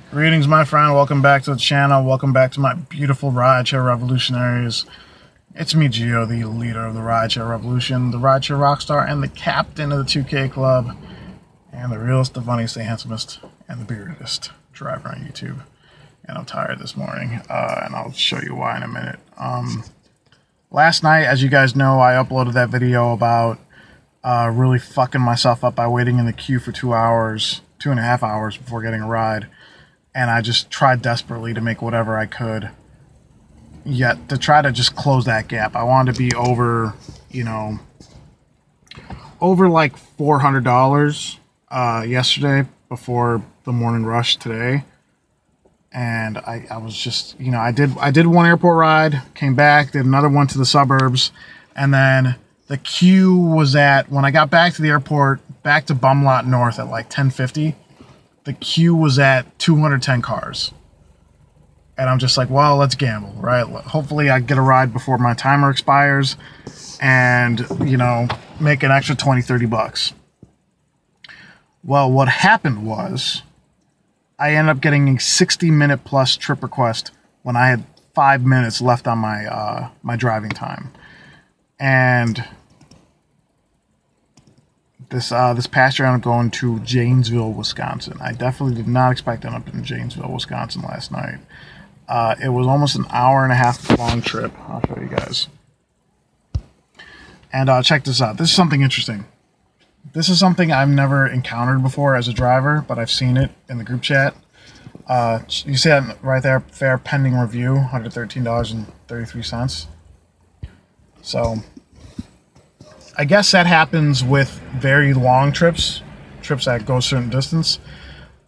Greetings, my friend. Welcome back to the channel. Welcome back to my beautiful rideshare revolutionaries. It's me, Gio, the leader of the rideshare revolution, the rideshare rockstar, and the captain of the 2K club, and the realest, the funniest, the handsomest, and the beardedest driver on YouTube. And I'm tired this morning, and I'll show you why in a minute. Last night, as you guys know, I uploaded that video about really fucking myself up by waiting in the queue for 2.5 hours before getting a ride. And I just tried desperately to make whatever I could yet to try to just close that gap. I wanted to be over, over like $400 yesterday before the morning rush today. And I was just, I did one airport ride, came back, did another one to the suburbs, and then the queue was at, when I got back to the airport, back to Bumlot North at like 10:50. The queue was at 210 cars. And I'm just like, well, let's gamble, right? Hopefully I get a ride before my timer expires and, make an extra 20, 30 bucks. Well, what happened was I ended up getting a 60-minute plus trip request when I had 5 minutes left on my my driving time. And this past year, I'm going to Janesville, Wisconsin. I definitely did not expect to end up in Janesville, Wisconsin last night. It was almost an hour and a half long trip. I'll show you guys. And check this out. This is something interesting. This is something I've never encountered before as a driver, but I've seen it in the group chat. You see that right there, fare pending review, $113.33. So I guess that happens with very long trips that go a certain distance.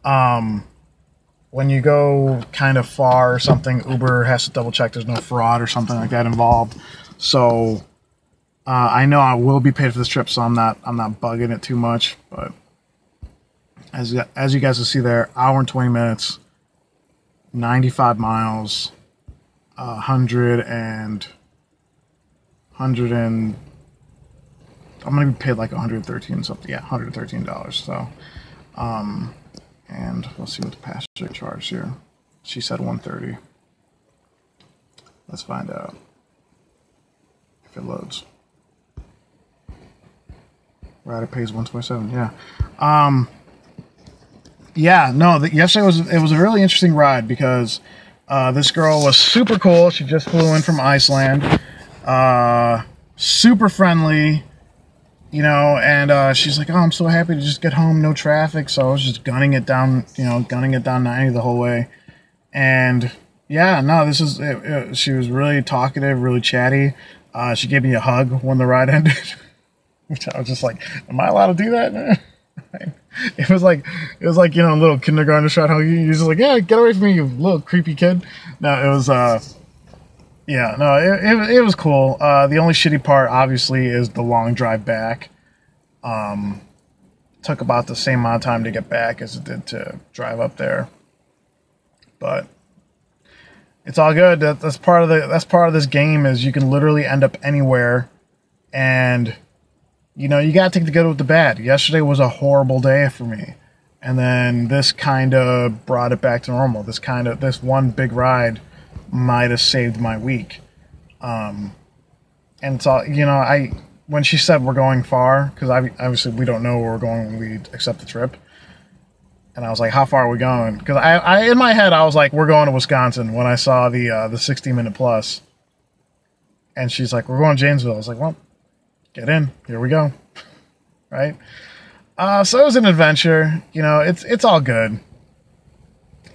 When you go kind of far or something, Uber has to double check there's no fraud or something like that involved. So I know I will be paid for this trip, so I'm not bugging it too much. But as you guys will see there, hour and 20 minutes, 95 miles, 100 and I'm going to be paid like $113 something. Yeah, $113. So, and let's see what the passenger charged here. She said $130. Let's find out if it loads. Rider pays $127. Yeah. Yeah. No. Yesterday was a really interesting ride because this girl was super cool. She just flew in from Iceland. Super friendly. And she's like, oh, I'm so happy to just get home, no traffic. So I was just gunning it down 90 the whole way. And yeah, no, she was really talkative, really chatty. She gave me a hug when the ride ended, which I was just like, am I allowed to do that? It was like, a little kindergarten shot hug. You're just like, yeah, get away from me, you little creepy kid. No, it was, yeah, no, it was cool. The only shitty part, obviously, is the long drive back. Took about the same amount of time to get back as it did to drive up there. But it's all good. That's part of this game is you can literally end up anywhere, and you gotta take the good with the bad. Yesterday was a horrible day for me, and then this kind of brought it back to normal. This one big ride might have saved my week. And it's all, when she said we're going far, because obviously we don't know where we're going when we accept the trip. And I was like, how far are we going? Because I in my head, I was like, we're going to Wisconsin when I saw the 60-minute plus. And she's like, we're going to Janesville. I was like, well, get in. Here we go. Right? So it was an adventure. It's all good.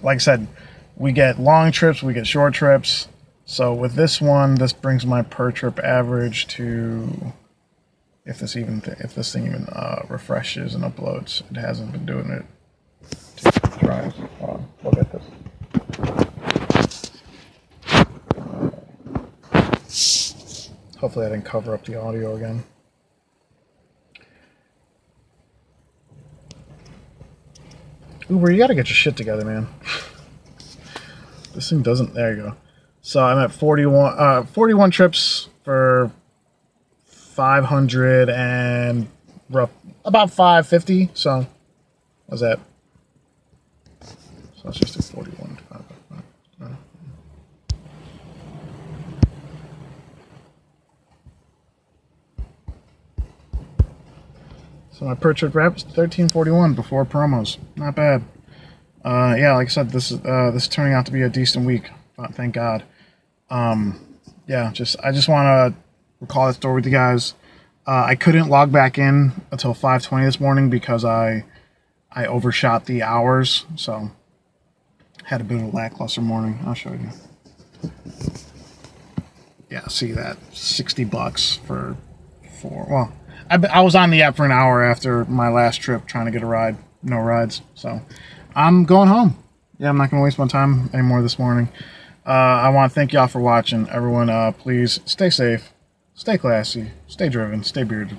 Like I said, we get long trips, we get short trips. So with this one, this brings my per trip average to, if this thing even refreshes and uploads. It hasn't been doing it. Try. Look at this. Hopefully I didn't cover up the audio again. Uber, you gotta get your shit together, man. This thing doesn't. There you go. So I'm at 41 trips for 500 and about 550. So what's that? So let's just do 41 divided by 5. So my per trip wrap is 1341 before promos. Not bad. Yeah, like I said, this is turning out to be a decent week. Thank God. Yeah, I just want to recall that story with you guys. I couldn't log back in until 5:20 this morning because I overshot the hours, so had a bit of a lackluster morning. I'll show you. Yeah, see that $60 for well, I was on the app for an hour after my last trip trying to get a ride. No rides, so I'm going home. Yeah, I'm not going to waste my time anymore this morning. I want to thank y'all for watching. Everyone, please stay safe, stay classy, stay driven, stay bearded.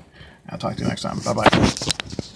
I'll talk to you next time. Bye-bye.